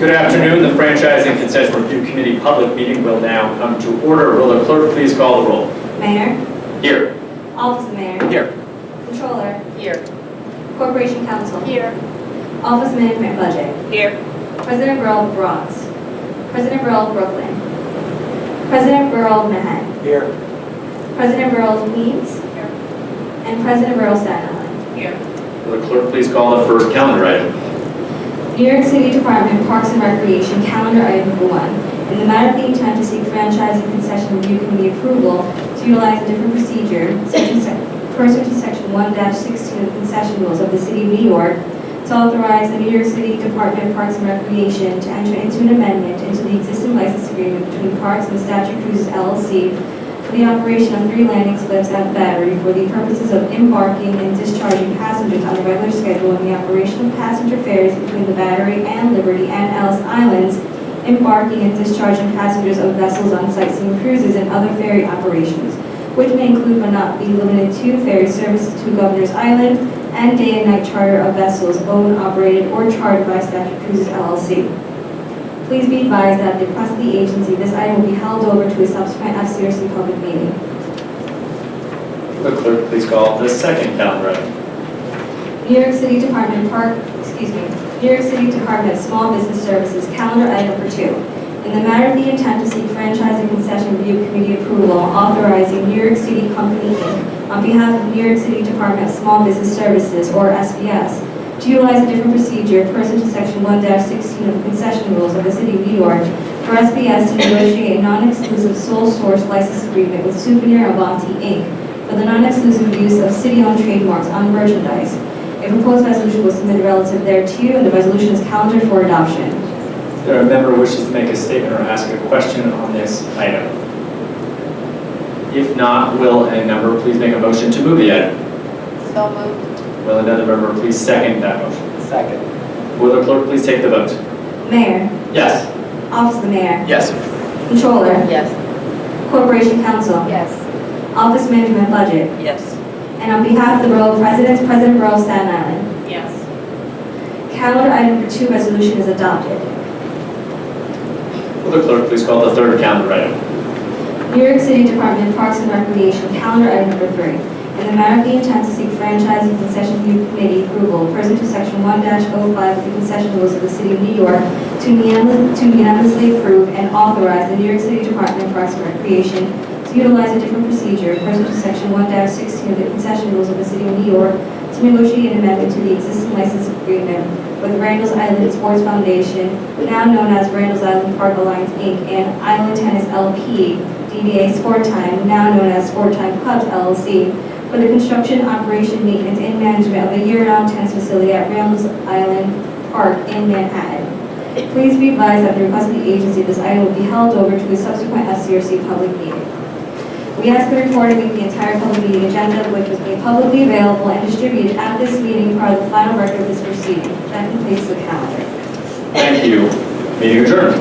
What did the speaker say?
Good afternoon. The Franchise and Concession Review Committee public meeting will now come to order. Will the clerk please call the roll? Mayor. Here. Office of Mayor. Here. Controller. Here. Corporation Counsel. Here. Office Management Budget. Here. President Borough Bronx. President Borough Brooklyn. President Borough Manhattan. Here. President Borough Queens. Here. And President Borough Staten Island. Here. Will the clerk please call the first calendar item? New York City Department of Parks and Recreation, calendar item number 1. In the matter of the intent to seek franchise and concession review committee approval to utilize a different procedure, pursuant to section 1-16 of the concession rules of the City of New York, to authorize the New York City Department of Parks and Recreation to enter into an amendment into the existing license agreement between Parks and Statute Cruises LLC for the operation of 3 landing slips at the Battery for the purposes of embarking and discharging passengers on a regular schedule and the operation of passenger ferries between the Battery and Liberty and Ellis Islands, embarking and discharging passengers of vessels on sightseeing cruises and other ferry operations, which may include but not be limited to ferry services to Governor's Island and day and night charter of vessels owned, operated, or chartered by Statute Cruises LLC. Please be advised that at the request of the agency, this item will be held over to a subsequent FCRC public meeting. Will the clerk please call the second calendar item? New York City Department of Small Business Services, calendar item number 2. In the matter of the intent to seek franchise and concession review committee approval authorizing New York City Company Inc. on behalf of New York City Department of Small Business Services, or SBS, to utilize a different procedure pursuant to section 1-16 of the concession rules of the City of New York for SBS to negotiate a non-exclusive sole source license agreement with Souvenir Avanti Inc. for the non-exclusive use of city-owned trademarks on merchandise. A proposed resolution was submitted relative thereto, and the resolution is calendared for adoption. Is there a member who wishes to make a statement or ask a question on this item? If not, will a member please make a motion to move the item? So moved. Will another member please second that motion? Second. Will the clerk please take the vote? Mayor. Yes. Office of the Mayor. Yes. Controller. Yes. Corporation Counsel. Yes. Office Management Budget. Yes. And on behalf of the Borough Presidents, President Borough Staten Island. Yes. Calendar item number 2 resolution is adopted. Will the clerk please call the third calendar item? New York City Department of Parks and Recreation, calendar item number 3. In the matter of the intent to seek franchise and concession review committee approval pursuant to section 1-05 of the concession rules of the City of New York to unanimously approve and authorize the New York City Department of Parks and Recreation to utilize a different procedure pursuant to section 1-16 of the concession rules of the City of New York to negotiate an amendment to the existing license agreement with Randall's Island Sports Foundation, now known as Randall's Island Park Alliance Inc. and Island Tennis LP, DBA Sport Time, now known as Sport Time Clubs LLC, for the construction, operation, maintenance, and management of a year-round tennis facility at Randall's Island Park in Manhattan. Please be advised that at the request of the agency, this item will be held over to a subsequent FCRC public meeting. We ask the recording of the entire public meeting agenda, which was made publicly available and distributed at this meeting, part of the final record of this proceeding. That completes the calendar. Thank you. Meeting adjourned.